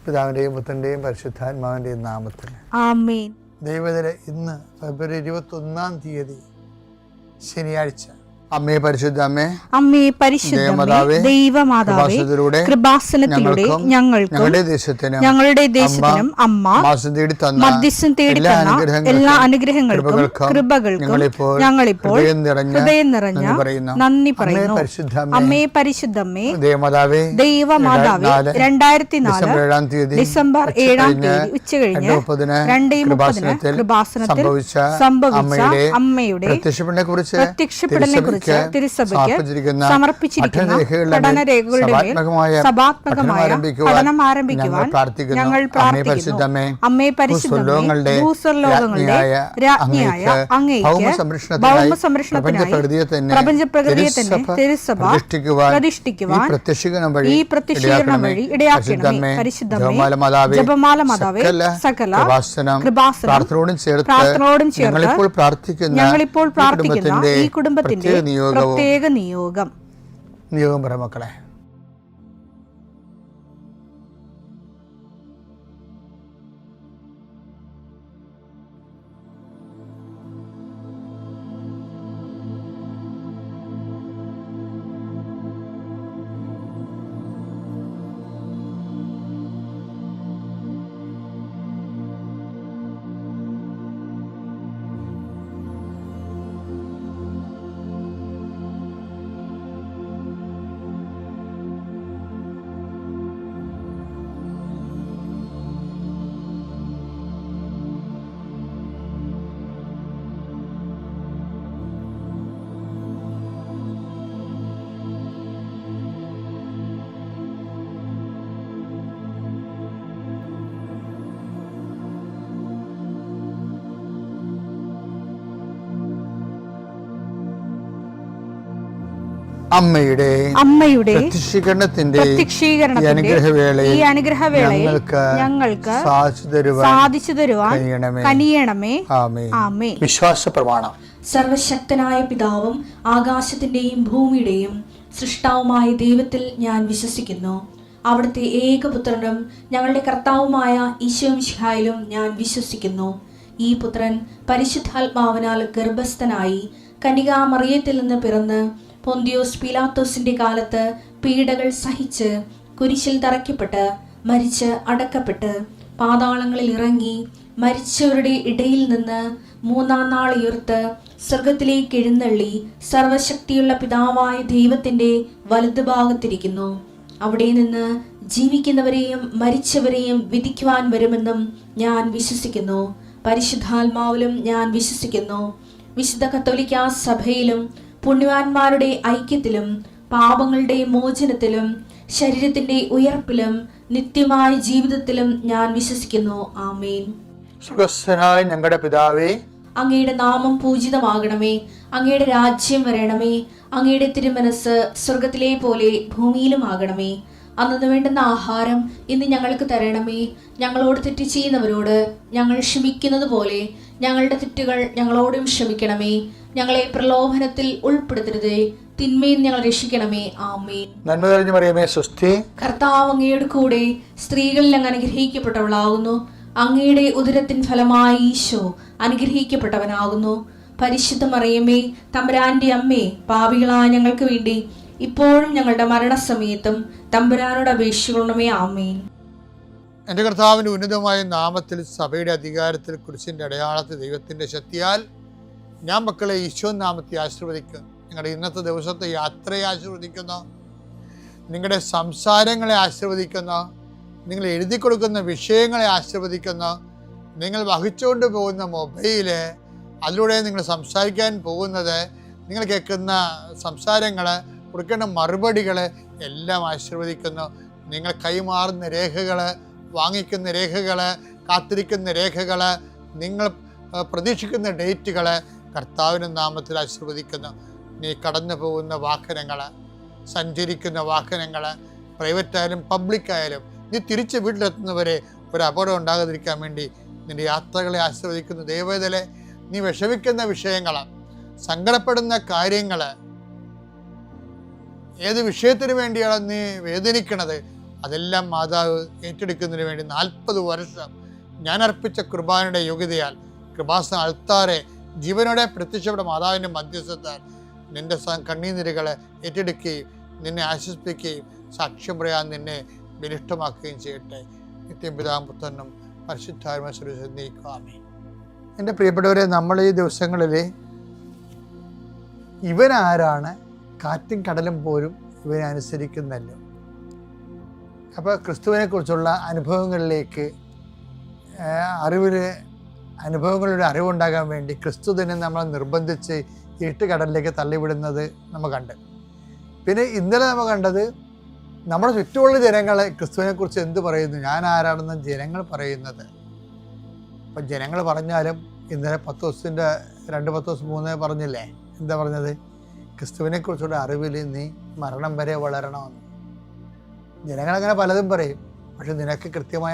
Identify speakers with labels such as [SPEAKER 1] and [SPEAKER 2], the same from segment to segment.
[SPEAKER 1] പിതാവിൻ്റെയും പുത്രൻ്റെയും പരിശുദ്ധാത്മാവിൻ്റെയും നാമത്തിൽ
[SPEAKER 2] ആമേൻ.
[SPEAKER 1] ദൈവത്തിലെ ഇന്ന് ഫെബ്രുവരി 21 തീയതി ശനിയാഴ്ച. അമ്മേ പരിശുദ്ധ അമ്മേ,
[SPEAKER 2] അമ്മേ പരിശുദ്ധമേ, ദൈവമാതാവേ, കൃപാസനത്തിലൂടെ ഞങ്ങളുടെ ദേശത്തിനും അമ്മ മധ്യസ്ഥം തേടി തന്ന എല്ലാ അനുഗ്രഹങ്ങൾക്കും കൃപകൾക്കും ഞങ്ങളിപ്പോൾ ഹൃദയം നിറഞ്ഞ നന്ദി പറയുന്നു. അമ്മേ പരിശുദ്ധമേ, ദൈവമാതാവേ, 2004 ഡിസംബർ 7 ഉച്ചകഴിഞ്ഞ് 2:30 കൃപാസനത്തിൽ സംഭവിച്ച അമ്മയുടെ പ്രത്യക്ഷപ്പെടലിനെ കുറിച്ച് തിരുസഭയ്ക്ക് സമർപ്പിച്ചിരിക്കുന്ന പഠനരേഖകളുടെ സഭാത്മകമായ പഠനം ആരംഭിക്കുവാൻ ഞങ്ങൾ പ്രാർത്ഥിക്കുന്നു. അമ്മേ പരിശുദ്ധമേ, ഭൂസ്വർലോകങ്ങളുടെ രാജ്ഞിയായ അങ്ങേയ്ക്ക് ഭൗമസംരക്ഷണത്തിനായി പ്രപഞ്ചപ്രകൃതിയെ തന്നെ തിരുസഭ പ്രതിഷ്ഠിക്കുവാൻ ഈ പ്രത്യക്ഷീകരണം വഴി ഇടയാക്കണമേ. പരിശുദ്ധമേ, ജപമാല മാതാവേ, സകല കൃപാസനം പ്രാർത്ഥനയോടും ചേർത്ത് ഞങ്ങളിപ്പോൾ പ്രാർത്ഥിക്കുന്ന ഈ കുടുംബത്തിന്റെ പ്രത്യേക നിയോഗം
[SPEAKER 1] പറ മക്കളെ. അമ്മയുടെ പ്രത്യക്ഷീകരണത്തിന്റെ ഈ അനുഗ്രഹവേളയിൽ ഞങ്ങൾക്ക് സാധിച്ചു തരുവാൻ കനിയണമേ. ആമേൻ. വിശ്വാസ പ്രമാണം.
[SPEAKER 3] സർവശക്തനായ പിതാവും ആകാശത്തിന്റെയും ഭൂമിയുടെയും സൃഷ്ടാവുമായ ദൈവത്തിൽ ഞാൻ വിശ്വസിക്കുന്നു. അവിടുത്തെ ഏകപുത്രനും ഞങ്ങളുടെ കർത്താവുമായ ഈശോമിശിഹായിലും ഞാൻ വിശ്വസിക്കുന്നു. ഈ പുത്രൻ പരിശുദ്ധാത്മാവിനാൽ ഗർഭസ്ഥനായി കന്യകാമറിയത്തിൽ നിന്ന് പിറന്ന് പൊന്തിയോസ് പീലാത്തോസിന്റെ കാലത്ത് പീഡകൾ സഹിച്ച് കുരിശിൽ തറയ്ക്കപ്പെട്ട് മരിച്ച് അടക്കപ്പെട്ട് പാതാളങ്ങളിൽ ഇറങ്ങി മരിച്ചവരുടെ ഇടയിൽ നിന്ന് 3-ാം നാൾ ഉയർത്ത് സ്വർഗത്തിലേക്ക് എഴുന്നള്ളി സർവശക്തിയുള്ള പിതാവായ ദൈവത്തിന്റെ വലതുഭാഗത്തിരിക്കുന്നു. അവിടെ നിന്ന് ജീവിക്കുന്നവരെയും മരിച്ചവരെയും വിധിക്കുവാൻ വരുമെന്നും ഞാൻ വിശ്വസിക്കുന്നു. പരിശുദ്ധാത്മാവിലും ഞാൻ വിശ്വസിക്കുന്നു. വിശുദ്ധ കത്തോലിക്കാ സഭയിലും പുണ്യവാന്മാരുടെ ഐക്യത്തിലും പാപങ്ങളുടെ മോചനത്തിലും ശരീരത്തിന്റെ ഉയർപ്പിലും നിത്യമായ ജീവിതത്തിലും ഞാൻ വിശ്വസിക്കുന്നു. ആമേൻ.
[SPEAKER 1] സ്വർഗ്ഗസ്ഥനായ ഞങ്ങളുടെ പിതാവേ,
[SPEAKER 3] അങ്ങയുടെ നാമം പൂജിതമാകണമേ. അങ്ങയുടെ രാജ്യം വരണമേ. അങ്ങയുടെ തിരുമനസ് സ്വർഗത്തിലെ പോലെ ഭൂമിയിലും ആകണമേ. അന്നു വേണ്ടുന്ന ആഹാരം ഇന്ന് ഞങ്ങൾക്ക് തരണമേ. ഞങ്ങളോട് തെറ്റ് ചെയ്യുന്നവരോട് ഞങ്ങൾ ക്ഷമിക്കുന്നത് പോലെ ഞങ്ങളുടെ തെറ്റുകൾ ഞങ്ങളോടും ക്ഷമിക്കണമേ. ഞങ്ങളെ പ്രലോഭനത്തിൽ ഉൾപ്പെടുത്തരുതേ, തിന്മയിൽ ഞങ്ങൾ രക്ഷിക്കണമേ. ആമേൻ.
[SPEAKER 1] നന്മ നിറഞ്ഞ മറിയമേ, സ്വസ്തി.
[SPEAKER 3] കർത്താവ് അങ്ങയുടെ കൂടെ സ്ത്രീകളിൽ അങ്ങ് അനുഗ്രഹിക്കപ്പെട്ടവളാകുന്നു. അങ്ങയുടെ ഉദരത്തിൻ ഫലമായി ഈശോ അനുഗ്രഹിക്കപ്പെട്ടവനാകുന്നു. പരിശുദ്ധ മറിയമേ, തമ്പുരാന്റെ അമ്മേ, പാപികളായ ഞങ്ങൾക്ക് വേണ്ടി ഇപ്പോഴും ഞങ്ങളുടെ മരണസമയത്തും തമ്പുരാനോട് അപേക്ഷിക്കണമേ. ആമേൻ.
[SPEAKER 1] എൻ്റെ കർത്താവിൻ്റെ ഉന്നതമായ നാമത്തിൽ സഭയുടെ അധികാരത്തിൽ കുരിശിൻ്റെ അടയാളത്തിൽ ദൈവത്തിൻ്റെ ശക്തിയാൽ ഞാൻ മക്കളെ ഈശോ നാമത്തെ ആശീർവദിക്കുന്നു. നിങ്ങളുടെ ഇന്നത്തെ ദിവസത്തെ യാത്രയെ ആശീർവദിക്കുന്നു. നിങ്ങളുടെ സംസാരങ്ങളെ ആശീർവദിക്കുന്നു. നിങ്ങൾ എഴുതി കൊടുക്കുന്ന വിഷയങ്ങളെ ആശീർവദിക്കുന്നു. നിങ്ങൾ വഹിച്ചുകൊണ്ട് പോകുന്ന മൊബൈല്, അതിലൂടെ നിങ്ങൾ സംസാരിക്കാൻ പോകുന്നത്, നിങ്ങൾ കേൾക്കുന്ന സംസാരങ്ങൾ, കൊടുക്കേണ്ട മറുപടികൾ എല്ലാം ആശീർവദിക്കുന്നു. നിങ്ങൾ കൈമാറുന്ന രേഖകൾ, വാങ്ങിക്കുന്ന രേഖകൾ, കാത്തിരിക്കുന്ന രേഖകൾ, നിങ്ങൾ പ്രതീക്ഷിക്കുന്ന ഡേറ്റുകൾ കർത്താവിൻ്റെ നാമത്തിൽ ആശീർവദിക്കുന്നു. നീ കടന്നു പോകുന്ന വാഹനങ്ങൾ, സഞ്ചരിക്കുന്ന വാഹനങ്ങൾ, പ്രൈവറ്റായാലും പബ്ലിക്കായാലും, നീ തിരിച്ച് വീട്ടിലെത്തുന്നവരെ ഒരു അപകടം ഉണ്ടാകാതിരിക്കാൻ വേണ്ടി നിൻ്റെ യാത്രകളെ ആശീർവദിക്കുന്നു. ദൈവവേദലെ, നീ വിഷമിക്കുന്ന വിഷയങ്ങൾ, സങ്കടപ്പെടുന്ന കാര്യങ്ങൾ, ഏത് വിഷയത്തിന് വേണ്ടിയാണ് നീ വേദനിക്കണത്, അതെല്ലാം മാതാവ് ഏറ്റെടുക്കുന്നതിന് വേണ്ടി 40 വർഷം ഞാൻ അർപ്പിച്ച കുർബാനയുടെ യോഗ്യതയാൽ കൃപാസന അൾത്താറെ ജീവനോടെ പ്രത്യക്ഷപ്പെട്ട മാതാവിൻ്റെ മധ്യസ്ഥത്താൽ നിന്റെ കണ്ണീനിരകളെ ഏറ്റെടുക്കുകയും നിന്നെ ആശ്വസിപ്പിക്കുകയും സാക്ഷ്യം പറയാൻ നിന്നെ ബലിഷ്ഠമാക്കുകയും ചെയ്യട്ടെ. നിത്യം പിതാവും പുത്രനും പരിശുദ്ധാത്മാവിനെ. എൻ്റെ പ്രിയപ്പെട്ടവരെ, നമ്മൾ ഈ ദിവസങ്ങളിൽ ഇവനാരാണ്, കാറ്റും കടലും പോലും ഇവനെ അനുസരിക്കുന്നല്ലോ. അപ്പോൾ ക്രിസ്തുവിനെ കുറിച്ചുള്ള അനുഭവങ്ങളിലേക്ക് അനുഭവങ്ങളുടെ അറിവുണ്ടാകാൻ വേണ്ടി ക്രിസ്തു തന്നെ നമ്മളെ നിർബന്ധിച്ച് ഇരുട്ടുകടലിലേക്ക് തള്ളിവിടുന്നത് നമ്മൾ കണ്ട്. പിന്നെ ഇന്നലെ നമ്മൾ കണ്ടത് നമ്മുടെ ചുറ്റുമുള്ള ജനങ്ങളെ ക്രിസ്തുവിനെക്കുറിച്ച് എന്ത് പറയുന്നു, ഞാൻ ആരാണെന്ന് ജനങ്ങൾ പറയുന്നത്. അപ്പം ജനങ്ങൾ പറഞ്ഞാലും ഇന്നലെ 10 ദിവസത്തിൻ്റെ 2 ദിവസം 3 പറഞ്ഞില്ലേ, എന്താ പറഞ്ഞത്? ക്രിസ്തുവിനെക്കുറിച്ചുള്ള അറിവിൽ നീ മരണം വരെ വളരണമെന്ന്. ജനങ്ങളങ്ങനെ പലതും പറയും, പക്ഷെ നിനക്ക് കൃത്യമായ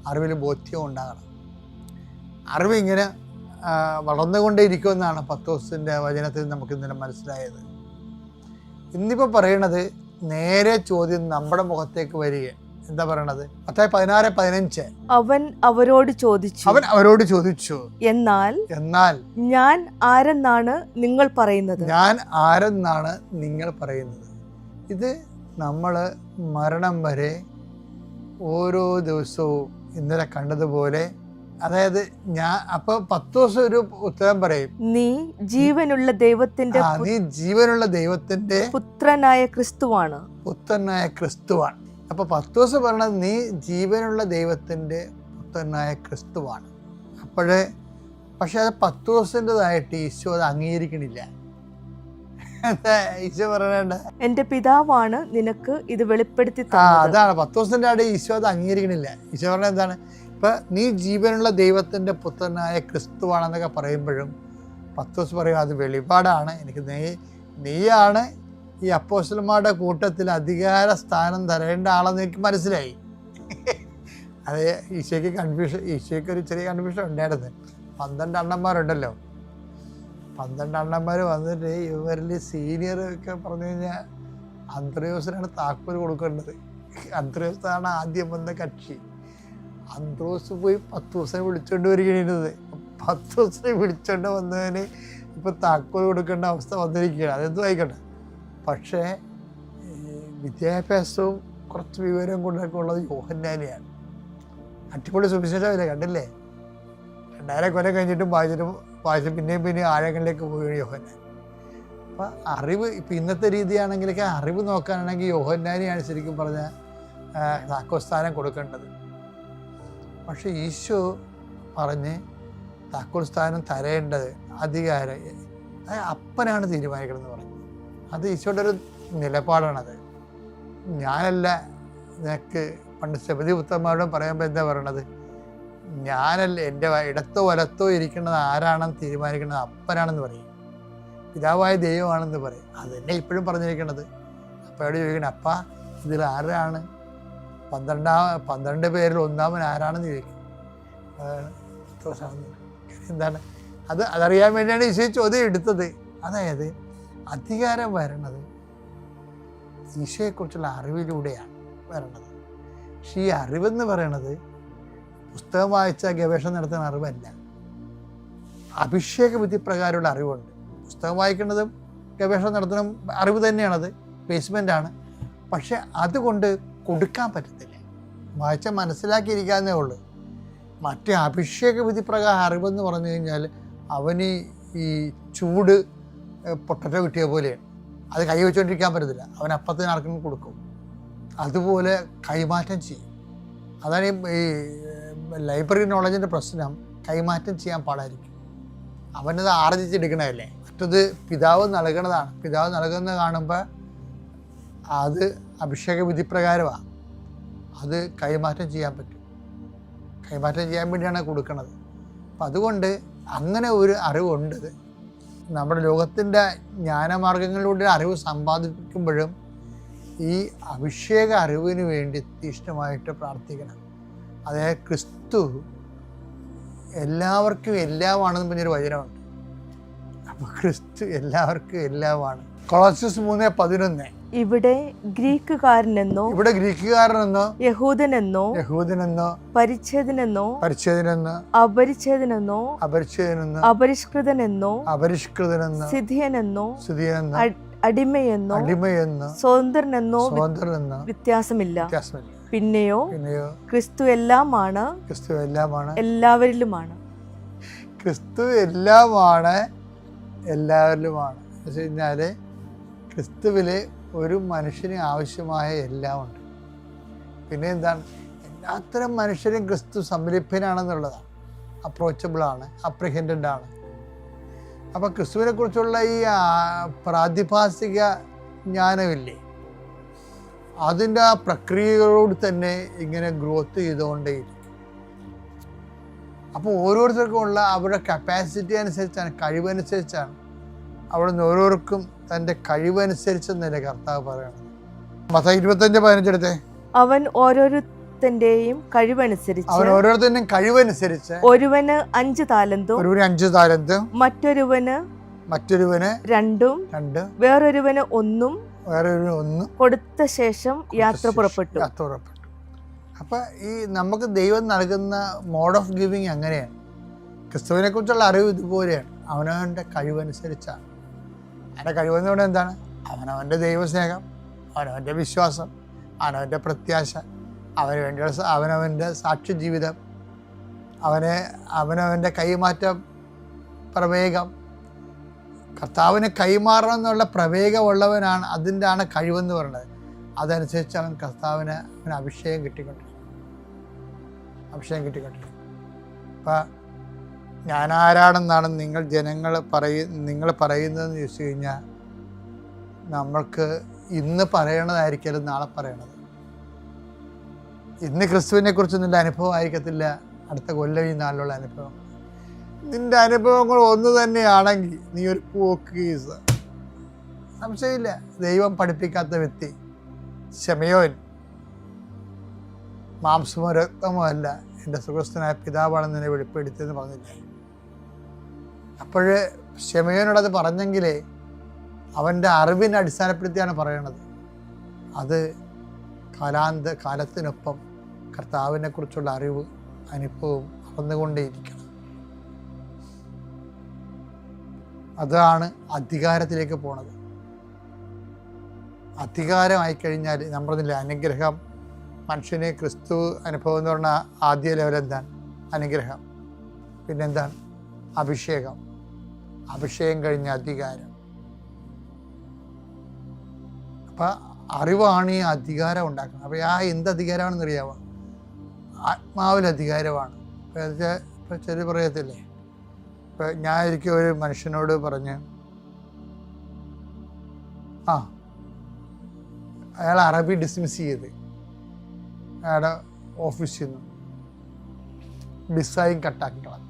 [SPEAKER 1] അറിവിൽ ബോധ്യവും ഉണ്ടാകണം. അറിവ് ഇങ്ങനെ വളർന്നുകൊണ്ടേയിരിക്കുമെന്നാണ് 10 ദിവസത്തിൻ്റെ വചനത്തിൽ നമുക്ക് ഇന്നലെ മനസ്സിലായത്. ഇന്നിപ്പോൾ പറയണത് നേരെ ചോദ്യം നമ്മുടെ മുഖത്തേക്ക് വരിക. എന്താ പറയണത്? മത്തായി 16:15
[SPEAKER 4] അവൻ അവരോട് ചോദിച്ചു, എന്നാൽ ഞാൻ ആരെന്നാണ് നിങ്ങൾ പറയുന്നത്?
[SPEAKER 1] ഇത് നമ്മൾ മരണം വരെ ഓരോ ദിവസവും ഇന്നലെ കണ്ടതുപോലെ, അതായത് ഞാൻ അപ്പൊ 10 ദിവസം ഒരു ഉത്തരം പറയും,
[SPEAKER 4] നീ ജീവനുള്ള ദൈവത്തിന്റെ
[SPEAKER 1] പുത്രനായ ക്രിസ്തുവാണ്. അപ്പൊ 10 ദിവസം പറഞ്ഞത് നീ ജീവനുള്ള ദൈവത്തിന്റെ പുത്രനായ ക്രിസ്തുവാണ്. പക്ഷെ അത് 10 ദിവസത്തിൻ്റെതായിട്ട് ഈശോ അത് അംഗീകരിക്കണില്ല. ഈശോ പറയണ്ട,
[SPEAKER 4] എന്റെ പിതാവാണ് നിനക്ക് ഇത് വെളിപ്പെടുത്തി തന്നത്.
[SPEAKER 1] അതാണ് 10 ദിവസത്തിന്റെ ആടെ ഈശോ അത് അംഗീകരിക്കണില്ല. ഈശോ പറഞ്ഞ എന്താണ്? ഇപ്പൊ നീ ജീവനുള്ള ദൈവത്തിന്റെ പുത്രനായ ക്രിസ്തുവാണെന്നൊക്കെ പറയുമ്പോഴും 10 ദിവസം പറയും അത് വെളിപാടാണ്, എനിക്ക് നീയാണ് ഈ അപ്പോസ്തലന്മാരുടെ കൂട്ടത്തിൽ അധികാര സ്ഥാനം തരേണ്ട ആളെന്ന് എനിക്ക് മനസ്സിലായി. അത് ഈശോയ്ക്ക് ഒരു ചെറിയ കൺഫ്യൂഷൻ ഉണ്ടായിരുന്നു. 12 അണ്ണന്മാരുണ്ടല്ലോ, 12 അണ്ണന്മാർ വന്നിട്ട് ഇവരിൽ സീനിയർ ഒക്കെ പറഞ്ഞു കഴിഞ്ഞാൽ അന്ത്രയോസിനാണ് താക്കോൽ കൊടുക്കേണ്ടത്. അന്ത്രയോസാണ് ആദ്യം വന്ന കക്ഷി. അന്ത്രോസ് പോയി 10 ദിവസം വിളിച്ചോണ്ട് വരികയാണ്. 10 ദിവസം വിളിച്ചോണ്ട് വന്നതിന് ഇപ്പൊ താക്കോൽ കൊടുക്കേണ്ട അവസ്ഥ വന്നിരിക്കുകയാണ്. അതെന്തും ആയിക്കോട്ടെ. പക്ഷേ വിദ്യാഭ്യാസവും കുറച്ച് വിവരവും കൊണ്ടൊക്കെ ഉള്ളത് യോഹന്നാനെയാണ്. അടിപൊളി സുവിശേഷമില്ല, കണ്ടില്ലേ? 2000 കൊല്ലം കഴിഞ്ഞിട്ടും വായിച്ചു പിന്നെയും ആഴങ്ങളിലേക്ക് പോവുകയാണ് യോഹന്നാൻ. അപ്പം അറിവ് ഇപ്പം ഇന്നത്തെ രീതിയാണെങ്കിലൊക്കെ അറിവ് നോക്കാനാണെങ്കിൽ യോഹന്നാനെയാണ് ശരിക്കും പറഞ്ഞാൽ താക്കോൽസ്ഥാനം കൊടുക്കേണ്ടത്. പക്ഷെ ഈശോ പറഞ്ഞ് താക്കോൽ സ്ഥാനം തരേണ്ടത് അധികാരം അപ്പനാണ് തീരുമാനിക്കണമെന്ന് പറഞ്ഞു. അത് ഈശോയുടെ ഒരു നിലപാടാണത്. ഞാനല്ല, നിനക്ക് പണ്ട് സെബദി പുത്രന്മാരോടും പറയുമ്പോൾ എന്താ പറയണത്? ഞാനല്ല, എൻ്റെ ഇടത്തോ വലത്തോ ഇരിക്കുന്നത് ആരാണെന്ന് തീരുമാനിക്കുന്നത് അപ്പനാണെന്ന് പറയും, പിതാവായ ദൈവമാണെന്ന് പറയും. അതെന്നെ ഇപ്പോഴും പറഞ്ഞിരിക്കണത്. അപ്പയോട് ചോദിക്കണം, അപ്പ ഇതിൽ ആരാണ് 12 പേരിൽ ഒന്നാമൻ ആരാണെന്ന് ചോദിക്കും. എന്താണ് അതറിയാൻ വേണ്ടിയാണ് ഈശോ ചോദ്യം എടുത്തത്. അതായത് അധികാരം വരണത് ഈശോയെക്കുറിച്ചുള്ള അറിവിലൂടെയാണ് വരണത്. പക്ഷെ ഈ അറിവെന്ന് പറയണത് പുസ്തകം വായിച്ച ഗവേഷണം നടത്തുന്ന അറിവല്ല. അഭിഷേക വിധി പ്രകാരമുള്ള അറിവുണ്ട്. പുസ്തകം വായിക്കുന്നതും ഗവേഷണം നടത്തുന്ന അറിവ് തന്നെയാണത്, ബേസ്മെൻ്റാണ്. പക്ഷെ അതുകൊണ്ട് കൊടുക്കാൻ പറ്റത്തില്ല, വായിച്ചാൽ മനസ്സിലാക്കിയിരിക്കാന്നേ ഉള്ളൂ. മറ്റേ അഭിഷേക വിധി പ്രകാരം അറിവെന്ന് പറഞ്ഞു കഴിഞ്ഞാൽ അവന് ഈ ചൂട് പൊട്ടറ്റോ കിട്ടിയ പോലെയാണ്. അത് കൈ വെച്ചുകൊണ്ടിരിക്കാൻ പറ്റത്തില്ല, അവൻ അപ്പത്തിന് ആർക്കും കൊടുക്കും. അതുപോലെ കൈമാറ്റം ചെയ്യും. അതാണ് ഈ ലൈബ്രറി നോളജിൻ്റെ പ്രശ്നം. കൈമാറ്റം ചെയ്യാൻ പാടായിരിക്കും. അവനത് ആർജിച്ചെടുക്കണതല്ലേ. മറ്റത് പിതാവ് നൽകണതാണ്. പിതാവ് നൽകുന്നത് കാണുമ്പോൾ അത് അഭിഷേക വിധി പ്രകാരമാണ്. അത് കൈമാറ്റം ചെയ്യാൻ പറ്റും. കൈമാറ്റം ചെയ്യാൻ വേണ്ടിയാണ് കൊടുക്കുന്നത്. അപ്പം അതുകൊണ്ട് അങ്ങനെ ഒരു അറിവുണ്ട്. നമ്മുടെ ലോകത്തിൻ്റെ ജ്ഞാനമാർഗങ്ങളിലൂടെ അറിവ് സമ്പാദിക്കുമ്പോഴും ഈ അഭിഷേക അറിവിന് വേണ്ടി തീഷ്ണമായിട്ട് പ്രാർത്ഥിക്കണം. അതായത് ക്രിസ്തു എല്ലാവർക്കും എല്ലാമാണെന്ന് പറഞ്ഞൊരു വചനമുണ്ട്. അപ്പോൾ ക്രിസ്തു എല്ലാവർക്കും എല്ലാമാണ്. കൊളോസ്യസ് 3:11.
[SPEAKER 4] ഇവിടെ ഗ്രീക്കുകാരനെന്നോ യഹൂദനെന്നോ പരിച്ഛേദനെന്നോ അപരിച്ഛേദനെന്നോ അപരിഷ്കൃതനെന്നോ സിഥിയനെന്നോ അടിമയെന്നോ സ്വതന്ത്രനെന്നോ വ്യത്യാസമില്ല. പിന്നെയോ ക്രിസ്തു എല്ലാമാണ്, എല്ലാവരിലുമാണ്.
[SPEAKER 1] ക്രിസ്തു എല്ലാമാണ്, എല്ലാവരിലുമാണ്. എന്ന് വെച്ച് കഴിഞ്ഞാൽ ക്രിസ്തുവിൽ ഒരു മനുഷ്യന് ആവശ്യമായ എല്ലാം ഉണ്ട്. പിന്നെ എന്താണ്, എല്ലാത്തരം മനുഷ്യരും ക്രിസ്തു സംരംഭനാണെന്നുള്ളതാണ്. അപ്രോച്ചബിളാണ്, അപ്രിഹെൻഡഡ് ആണ്. അപ്പം ക്രിസ്തുവിനെ കുറിച്ചുള്ള ഈ പ്രാതിഭാസിക ജ്ഞാനമില്ലേ, അതിൻ്റെ ആ പ്രക്രിയകളോട് തന്നെ ഇങ്ങനെ ഗ്രോത്ത് ചെയ്തുകൊണ്ടേയിരിക്കും. അപ്പോൾ ഓരോരുത്തർക്കും ഉള്ള അവരുടെ കപ്പാസിറ്റി അനുസരിച്ചാണ്, കഴിവനുസരിച്ചാണ്. അവിടെ നിന്ന് ഓരോരുത്തർക്കും തൻ്റെ കഴിവനുസരിച്ചെന്നല്ലേ കർത്താവ് പറയണത്. മത്തായി 25:15 എടുത്തേ.
[SPEAKER 4] അവൻ ഓരോരുത്തന്റെയും കഴിവനുസരിച്ച്
[SPEAKER 1] ഒരുവന് 5 താലന്തും മറ്റൊരുവന് 2
[SPEAKER 4] വേറൊരുവന് 1 കൊടുത്ത ശേഷം യാത്ര പുറപ്പെട്ടു.
[SPEAKER 1] അപ്പം ഈ നമുക്ക് ദൈവം നൽകുന്ന മോഡ് ഓഫ് ഗിവിങ് അങ്ങനെയാണ്. ക്രിസ്തുവിനെ കുറിച്ചുള്ള അറിവ് ഇതുപോലെയാണ്. അവനവൻ്റെ കഴിവനുസരിച്ചാണ്. അവൻ്റെ കഴിവെന്ന് പറയുന്നത് എന്താണ്? അവനവൻ്റെ ദൈവസ്നേഹം, അവനവൻ്റെ വിശ്വാസം, അവനവൻ്റെ പ്രത്യാശ, അവന് വേണ്ടിയുള്ള അവനവൻ്റെ സാക്ഷ്യ ജീവിതം, അവനവൻ്റെ കൈമാറ്റം പ്രവേഗം. കർത്താവിന് കൈമാറണം എന്നുള്ള പ്രവേഗമുള്ളവനാണ്, അതിൻ്റെ ആണ് കഴിവെന്ന് പറയുന്നത്. അതനുസരിച്ച് അവൻ കർത്താവിന് അവന് അഭിഷേകം കിട്ടിക്കൊണ്ടിരിക്കും. അപ്പം ഞാൻ ആരാണെന്നാണ് നിങ്ങൾ പറയുന്നതെന്ന് ചോദിച്ചു കഴിഞ്ഞാൽ, നമ്മൾക്ക് ഇന്ന് പറയണതായിരിക്കും നാളെ പറയണത്. ഇന്ന് ക്രിസ്തുവിനെ കുറിച്ച് നിൻ്റെ അനുഭവം ആയിരിക്കത്തില്ല അടുത്ത കൊല്ലം ഈ നാളിലുള്ള അനുഭവം. നിൻ്റെ അനുഭവങ്ങൾ ഒന്ന് തന്നെയാണെങ്കിൽ നീ ഒരു പോക്കീസ്, സംശയമില്ല. ദൈവം പഠിപ്പിക്കാത്ത വ്യക്തി ശമയോൻ മാംസമോ രക്തമോ അല്ല, എൻ്റെ സുഖസ്ഥനായ പിതാവാണെന്ന് നിന്നെ വെളിപ്പെടുത്തിയെന്ന് പറഞ്ഞില്ലേ. അപ്പോഴ് ശമയോനോടത് പറഞ്ഞെങ്കിലേ അവൻ്റെ അറിവിനെ അടിസ്ഥാനപ്പെടുത്തിയാണ് പറയണത്. അത് കാലത്തിനൊപ്പം കർത്താവിനെ കുറിച്ചുള്ള അറിവ് അനുഭവം വളർന്നുകൊണ്ടേയിരിക്കണം. അതാണ് അധികാരത്തിലേക്ക് പോണത്. അധികാരമായി കഴിഞ്ഞാൽ നമ്മൾ പറഞ്ഞില്ലേ, അനുഗ്രഹം. മനുഷ്യന് ക്രിസ്തു അനുഭവം എന്ന് പറഞ്ഞാൽ ആദ്യ ലെവൽ എന്താണ്? അനുഗ്രഹം. പിന്നെന്താണ്? അഭിഷേകം. അഭിഷേകം കഴിഞ്ഞ അധികാരം. അപ്പം അറിവാണ് ഈ അധികാരം ഉണ്ടാക്കുന്നത്. അപ്പോൾ എന്ത് അധികാരമാണെന്ന് അറിയാമോ? ആത്മാവിൽ അധികാരമാണ്. ഇപ്പം ചെറിയ പറയത്തില്ലേ, ഇപ്പം ഞാൻ ഒരിക്കൽ ഒരു മനുഷ്യനോട് പറഞ്ഞ്, അയാൾ അറബി ഡിസ്മിസ് ചെയ്ത് അയാളുടെ ഓഫീസിൽ നിന്ന് ഡിസൈൻ കട്ടാക്കി കളഞ്ഞു.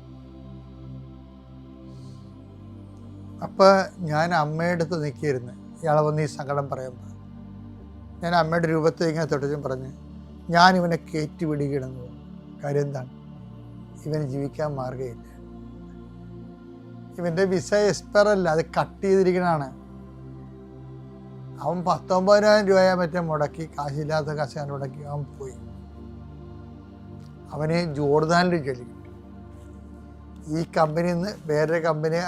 [SPEAKER 1] അപ്പോൾ ഞാൻ അമ്മയുടെ അടുത്ത് നിൽക്കിയിരുന്നു. ഇയാളെ വന്ന് ഈ സങ്കടം പറയുമ്പോൾ ഞാൻ അമ്മയുടെ രൂപത്തിൽ ഇങ്ങനെ തൊട്ടും പറഞ്ഞ്, ഞാനിവനെ കയറ്റി വിടുകയാണെന്ന് പറഞ്ഞു. കാര്യം എന്താണ്? ഇവന് ജീവിക്കാൻ മാർഗമില്ല. ഇവൻ്റെ വിസ എക്സ്പയർ അല്ല, അത് കട്ട് ചെയ്തിരിക്കണതാണ്. അവൻ 19,000 രൂപയെ മറ്റേ മുടക്കി, കാശില്ലാത്ത കാശ് മുടക്കി അവൻ പോയി. അവന് ജോർദാനിൽ ജോലി കിട്ടി. ഈ കമ്പനിയിൽ നിന്ന് വേറൊരു കമ്പനി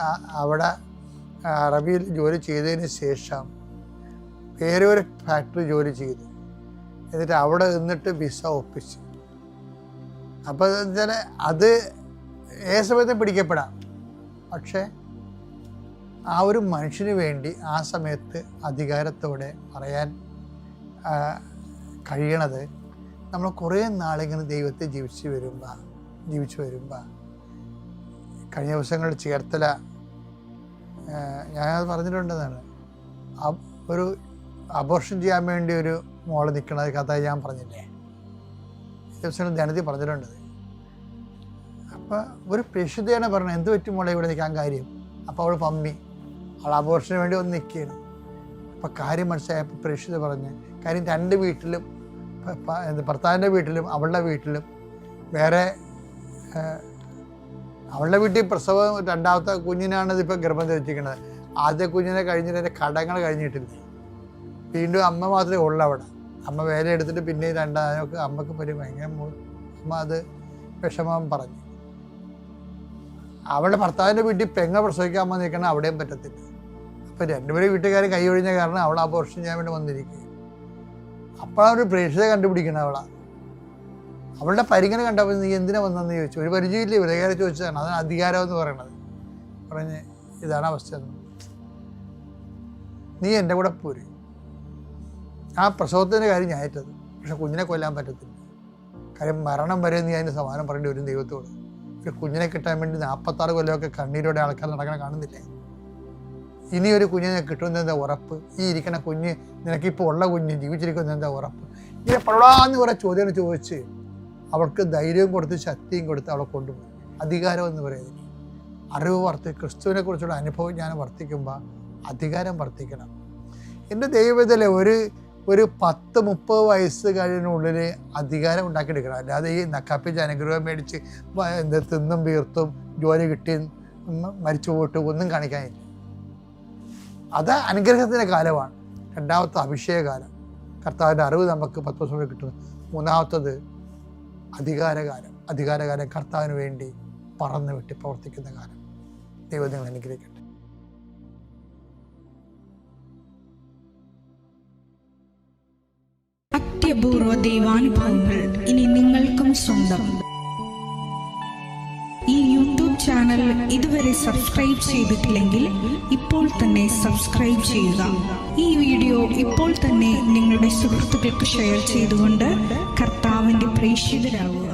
[SPEAKER 1] അവിടെ അറബിയിൽ ജോലി ചെയ്തതിന് ശേഷം വേറെ ഒരു ഫാക്ടറി ജോലി ചെയ്തു. എന്നിട്ട് അവിടെ നിന്നിട്ട് വിസ ഒപ്പിച്ചു. അപ്പോൾ വെച്ചാൽ അത് ഏത് സമയത്തും പിടിക്കപ്പെടാം. പക്ഷേ ആ ഒരു മനുഷ്യന് വേണ്ടി ആ സമയത്ത് അധികാരത്തോടെ പറയാൻ കഴിയണത് നമ്മൾ കുറേ നാളിങ്ങനെ ദൈവത്തെ ജീവിച്ചു വരുമ്പോൾ കഴിഞ്ഞ ദിവസങ്ങളിൽ ചേർത്തല ഞാനത് പറഞ്ഞിട്ടുണ്ടെന്നാണ്, ഒരു അബോർഷൻ ചെയ്യാൻ വേണ്ടി ഒരു മോള് നിൽക്കണത് കഥ ഞാൻ പറഞ്ഞില്ലേ, ദിവസങ്ങൾ ധനത്തിൽ പറഞ്ഞിട്ടുണ്ടത്. അപ്പോൾ ഒരു പ്രേക്ഷിതയാണ് പറഞ്ഞത്, എന്ത് പറ്റും മോളെ ഇവിടെ നിൽക്കാൻ കാര്യം? അപ്പോൾ അവൾ പമ്മി, അവൾ അബോർഷന് വേണ്ടി ഒന്ന് നിൽക്കുകയാണ്. അപ്പോൾ കാര്യം മനസ്സിലായപ്പോൾ പ്രേക്ഷിത പറഞ്ഞ്, കാര്യം 2 വീട്ടിലും, ഭർത്താവിൻ്റെ വീട്ടിലും അവളുടെ വീട്ടിലും വേറെ, അവളുടെ വീട്ടിൽ പ്രസവം 2ാമത്തെ കുഞ്ഞിനാണ് ഇതിപ്പോൾ ഗർഭം ധരിച്ചിരിക്കുന്നത്. ആദ്യ കുഞ്ഞിനെ കഴിഞ്ഞിട്ട് എൻ്റെ കടങ്ങൾ കഴിഞ്ഞിട്ടില്ല. വീണ്ടും അമ്മ മാത്രമേ ഉള്ളൂ അവിടെ. അമ്മ വേല എടുത്തിട്ട് പിന്നെ രണ്ടാമൊക്കെ അമ്മക്ക് ഭയങ്കര അമ്മ അത് വിഷമം പറഞ്ഞു. അവളുടെ ഭർത്താവിൻ്റെ വീട്ടിൽ പെങ്ങ പ്രസവിക്കാൻ അമ്മ നിൽക്കണം, അവിടെയും പറ്റത്തില്ല. അപ്പം രണ്ടുപേരും വീട്ടുകാർ കൈ ഒഴിഞ്ഞ കാരണം അവൾ അബോർഷൻ ചെയ്യാൻ വേണ്ടി വന്നിരിക്കുക. അപ്പോഴൊരു പ്രേക്ഷിത കണ്ടുപിടിക്കണം അവളുടെ പരിഗണന കണ്ടപ്പോൾ നീ എന്തിനാ വന്നതെന്ന് ചോദിച്ചു. ഒരു പരിചയമില്ല, വിലകാരെ ചോദിച്ചതാണ്. അതാണ് അധികാരം എന്ന് പറയണത്. പറഞ്ഞ് ഇതാണ് അവസ്ഥ, നീ എൻ്റെ കൂടെ പോര്. ആ പ്രസവത്തിൻ്റെ കാര്യം ഞാൻ ഏറ്റത്, പക്ഷെ കുഞ്ഞിനെ കൊല്ലാൻ പറ്റത്തില്ല. കാര്യം മരണം വരെ നീ അതിന് സമാനം പറയേണ്ടി വരും ദൈവത്തോട്. ഒരു കുഞ്ഞിനെ കിട്ടാൻ വേണ്ടി 46 കൊല്ലമൊക്കെ കണ്ണീരോടെ ആൾക്കാർ നടക്കണ കാണുന്നില്ലേ? ഇനിയൊരു കുഞ്ഞിനെ കിട്ടുന്നതെന്താ ഉറപ്പ്? ഈ ഇരിക്കണ കുഞ്ഞ്, നിനക്കിപ്പോൾ ഉള്ള കുഞ്ഞ് ജീവിച്ചിരിക്കുന്നത് എന്താ ഉറപ്പ്? ഇങ്ങനെ പടാന്ന് കുറേ ചോദ്യങ്ങൾ ചോദിച്ച് അവൾക്ക് ധൈര്യവും കൊടുത്ത് ശക്തിയും കൊടുത്ത് അവളെ കൊണ്ടുപോയി. അധികാരം എന്ന് പറയുന്നത് അറിവ് ക്രിസ്തുവിനെ കുറിച്ചുള്ള അനുഭവം ഞാൻ വർദ്ധിക്കുമ്പോൾ അധികാരം വർദ്ധിക്കണം. എൻ്റെ ദൈവത്തിലെ ഒരു 10-30 വയസ്സ് കഴിഞ്ഞുള്ളിൽ അധികാരം ഉണ്ടാക്കിയെടുക്കണം. അല്ലാതെ ഈ നക്കാപ്പിച്ച് അനുഗ്രഹം മേടിച്ച് തിന്നും വീർത്തും ജോലി കിട്ടി മരിച്ചു പോയിട്ട് ഒന്നും കാണിക്കാനില്ല. അത് അനുഗ്രഹത്തിൻ്റെ കാലമാണ്. രണ്ടാമത്തെ അഭിഷേകകാലം, കർത്താവിൻ്റെ അറിവ് നമുക്ക് 10 വർഷം കിട്ടുന്നു. മൂന്നാമത്തത് അധികാരകാലം കർത്താവിന് വേണ്ടി പറന്ന് വിട്ട് പ്രവർത്തിക്കുന്ന കാലം. ദൈവം നിങ്ങൾ അനുഗ്രഹിക്കട്ടെ.
[SPEAKER 2] അത്യപൂർവ ദൈവാനുഭവങ്ങൾ ഇനി നിങ്ങൾക്കും സ്വന്തം. ഈ യൂട്യൂബ് ചാനൽ ഇതുവരെ സബ്സ്ക്രൈബ് ചെയ്തിട്ടില്ലെങ്കിൽ ഇപ്പോൾ തന്നെ സബ്സ്ക്രൈബ് ചെയ്യുക. ഈ വീഡിയോ ഇപ്പോൾ തന്നെ നിങ്ങളുടെ സുഹൃത്തുക്കൾക്ക് ഷെയർ ചെയ്തുകൊണ്ട് കർത്താവിൻ്റെ പ്രേക്ഷിതരാകുക.